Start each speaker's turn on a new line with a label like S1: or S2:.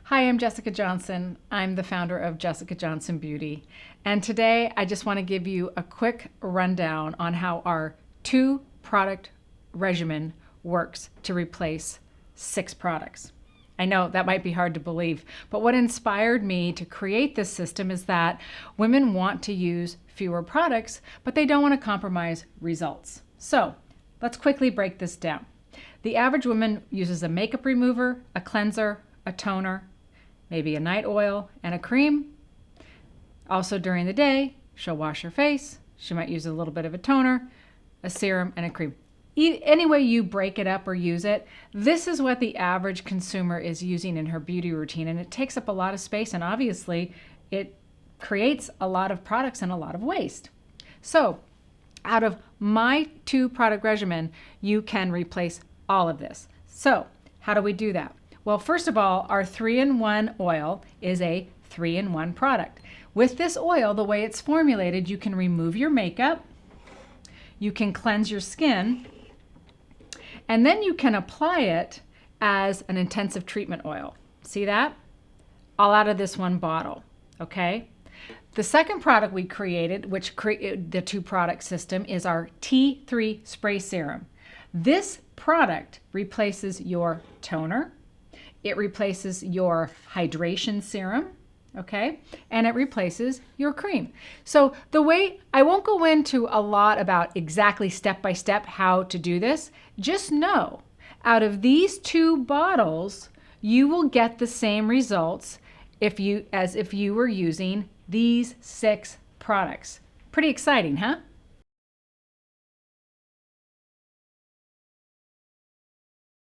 S1: Hi, I'm Jessica Johnson. I'm the founder of Jessica Johnson Beauty. And today I just want to give you a quick rundown on how our 2-product regimen works to replace 6 products. I know that might be hard to believe, but what inspired me to create this system is that women want to use fewer products, but they don't want to compromise results. So let's quickly break this down. The average woman uses a makeup remover, a cleanser, a toner, maybe a night oil and a cream. Also during the day, she'll wash her face. She might use a little bit of a toner, a serum, and a cream. Any way you break it up or use it, this is what the average consumer is using in her beauty routine, and it takes up a lot of space, and obviously it creates a lot of products and a lot of waste. So out of my 2-product regimen, you can replace all of this. So how do we do that? Well, first of all, our 3-in-1 oil is a 3-in-1 product. With this oil, the way it's formulated, you can remove your makeup, you can cleanse your skin, and then you can apply it as an intensive treatment oil. See that? All out of this one bottle, okay? The second product we created, which created the 2-product system, is our T3 Spray Serum. This product replaces your toner, it replaces your hydration serum, okay? And it replaces your cream. So the way, I won't go into a lot about exactly step-by-step how to do this. Just know, out of these 2 bottles, you will get the same results as if you were using these 6 products. Pretty exciting, huh?